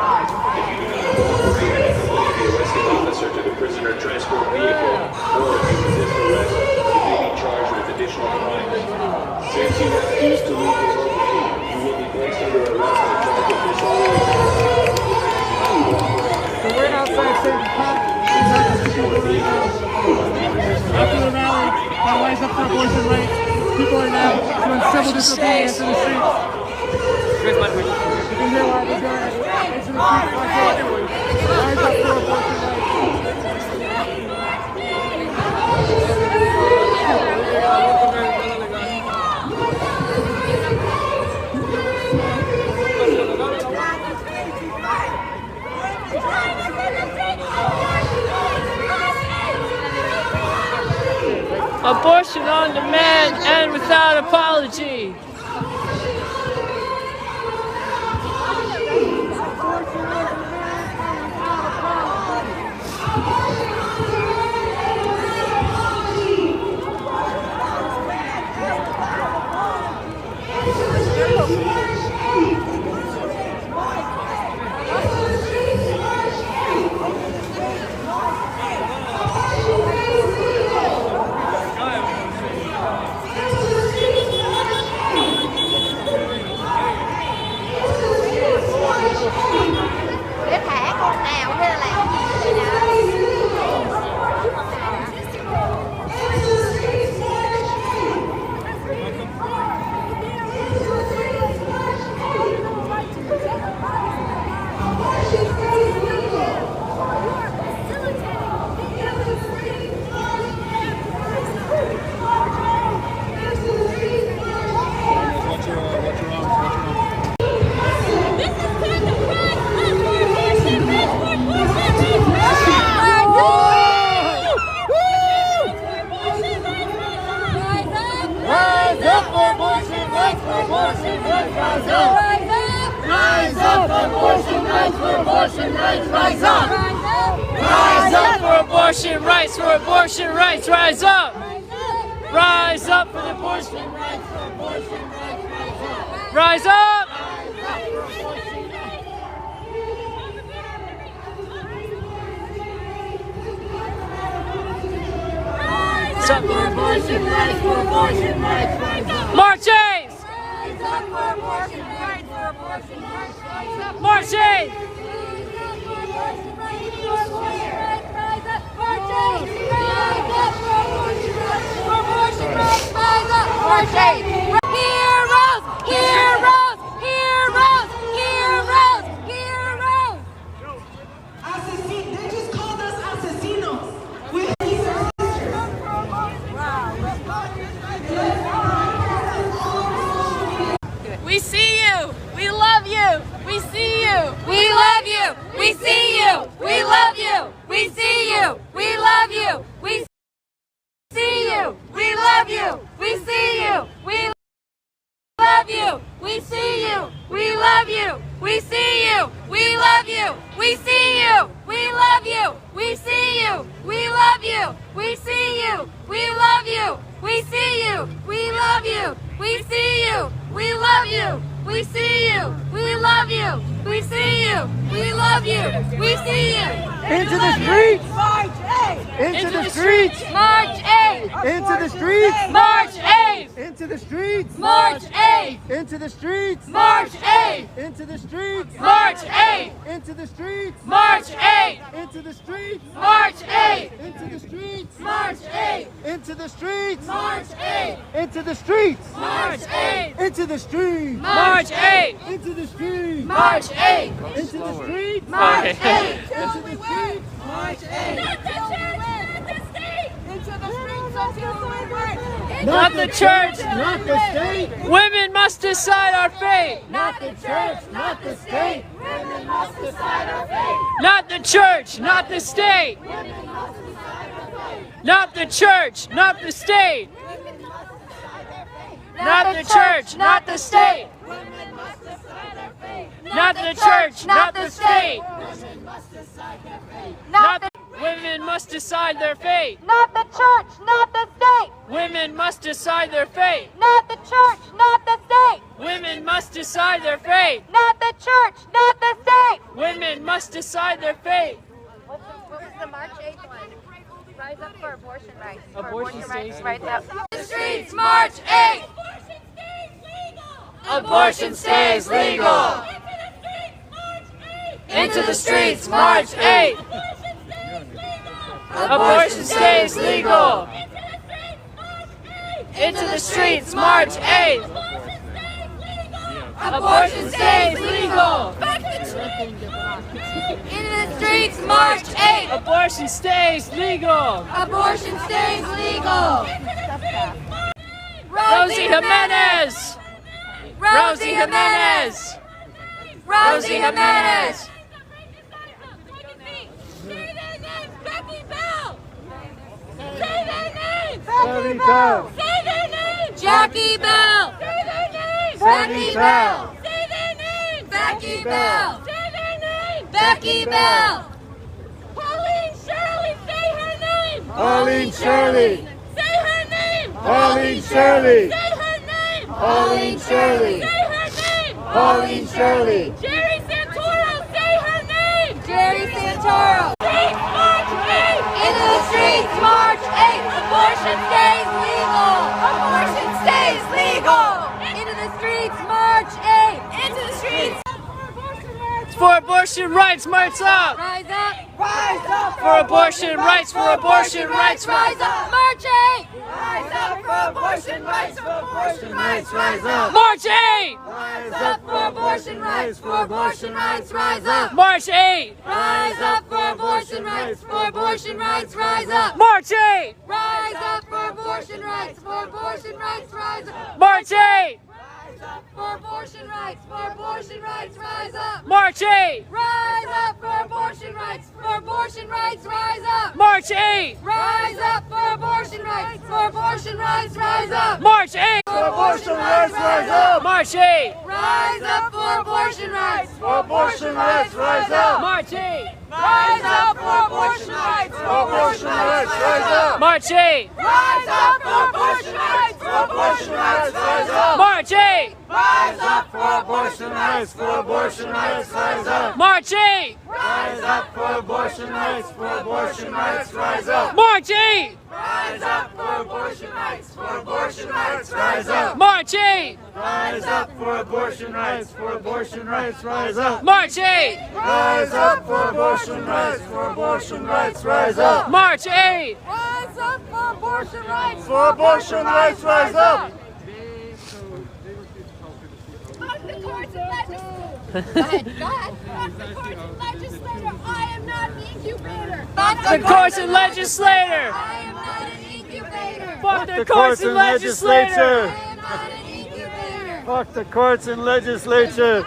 If you do not cooperate and accompany the arresting officer to the prison or transport vehicle, or if you resist arrest, you may be charged with additional crimes. Since you have refused to leave the roadway, you will be placed under arrest and charged with disorderly conduct. So we're outside St. Pat. After the rally, my wife's up for abortion rights. People are now doing civil disobedience in the streets. You can hear why they're doing it. It's in the streets. Rise up for abortion Abortion on demand and without apology. Abortion rights for abortion rights, rise up! Rise up for the abortion rights for abortion rights, rise up! Rise up for abortion rights for abortion rights, rise up! March 8th! Rise up for abortion rights for abortion rights, rise up! March 8th! March 8! Heroes! Heroes! Heroes! Heroes! Heroes! They just called us asesinos. We see you. We love you. We see you. We love you. We see you. We love you. We see you. We love you. We see you. We love you. We see you. We love you. We see you. We love you. We see you. We love you. We see you. We love you. We see you. We love you. We see you. We love you. We see you. We love you. We see you. We love you. We see you. We love you. We see you. We love you. We see you. Into the streets! March 8! Into the streets! March 8! Into the streets! March 8! Into the streets! March 8! Into the streets! March 8! Into the streets! March 8! Into the streets! March 8! Into the streets! March 8! Into the streets! March 8! Into the streets! March 8! Into the streets! March 8! Into the streets! March 8! Into the streets! March 8! Into the streets! March 8! Into the streets! March 8! Not the church, not the state! Into the streets until we win! Not the church, not the state! Women must decide our fate. Not the church, not the state! Women must decide our fate! Not the church, not the state. Women must decide our fate! Not the church, not the state. Women must decide their fate! Not the church, not the state. Women must decide their fate! Not the church, not the state. Women must decide their fate! Not the women must decide their fate. Not the church, not the state! Women must decide their fate. Not the church, not the state! Women must decide their fate. Not the church, not the state! Women must decide their fate. What was the March 8th one? Rise up for abortion rights. Abortion rights, stays rise up. The streets, March 8! Abortion stays legal. Into the streets, March 8. Abortion stays legal. Into the streets, March 8. Abortion stays legal. Into the streets, March 8! Abortion stays legal. Abortion stays legal! Rosie Jimenez. Rosie Jimenez. Rosie Jimenez. Jackie Bell! Say their name! Jackie Bell! Say their name! Becky Bell! Say their name! Becky Bell! Say their name! Becky Bell! Pauline Shirley! Say her name! Pauline Shirley! Say her name! Pauline Shirley! Say her name! Pauline Shirley! Say her name! Pauline Shirley! Jerry Santoro! Say her name! Jerry Santoro! Streets March 8! Into the streets March 8! Abortion stays legal! Abortion stays legal! Into the streets March 8! Into the streets! For abortion rights, march up. Rise up! Rise up! For abortion rights, for abortion rights, Rise up! March 8! Rise up for abortion rights! For abortion rights! Rise up! March 8. Rise up for abortion rights! For abortion rights! Rise up! March 8. Rise up for abortion rights! For abortion rights! Rise up! March 8. Rise up for abortion rights! For abortion rights! Rise up! March 8. Rise up for abortion rights! For abortion rights! Rise up! March 8. Rise up for abortion rights! For abortion rights! Rise up! March 8. Rise up for abortion rights! For abortion rights! Rise up! March 8. For abortion rights! Rise up! March 8. Rise up for abortion rights! For abortion rights, rise up! March 8. Rise up for abortion rights! For abortion rights, rise up! March 8. Rise up for abortion rights! For abortion rights! Rise up! March 8. Rise up for abortion rights, for abortion rights, rise up! March 8. Rise up for abortion rights, for abortion rights, rise up! March 8. Rise up for abortion rights! For abortion rights! Rise up! March 8. Rise up for abortion rights, for abortion rights, rise up. March 8! Rise up for abortion rights, for abortion rights, rise up. March 8! Rise up for abortion rights. For abortion rights, rise up. Fuck the courts and legislators. Go ahead. Fuck the courts and legislator. I am not an incubator. Fuck the courts and legislator. I am not an incubator. Fuck the courts and legislature. I am not an incubator. Fuck the courts and legislature.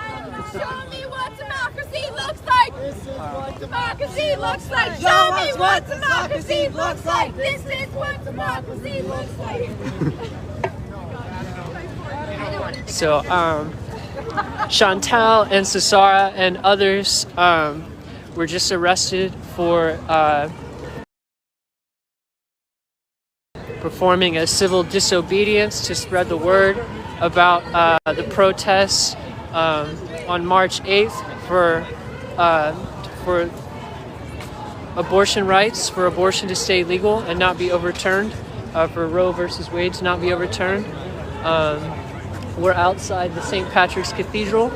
Show me what democracy looks like. This is what democracy looks like. Show me what democracy looks like. This is what democracy looks like. So, Chantal and Cesara and others were just arrested for performing a civil disobedience to spread the word about the protests on March 8th for abortion rights, for abortion to stay legal and not be overturned, for Roe versus Wade to not be overturned. We're outside the St. Patrick's Cathedral,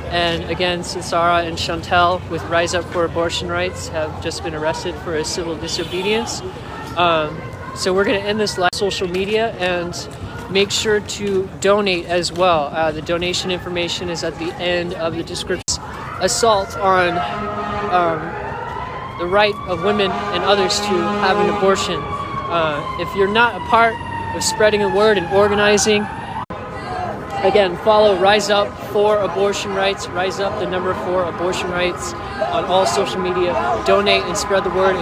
and again, Cesara and Chantal with Rise Up for Abortion Rights have just been arrested for a civil disobedience. So we're going to end this live on social media, and make sure to donate as well. The donation information is at the end of the description. Assault on the right of women and others to have an abortion. If you're not a part of spreading the word and organizing, again, follow Rise Up for Abortion Rights, Rise Up the number 4 abortion rights on all social media. Donate and spread the word.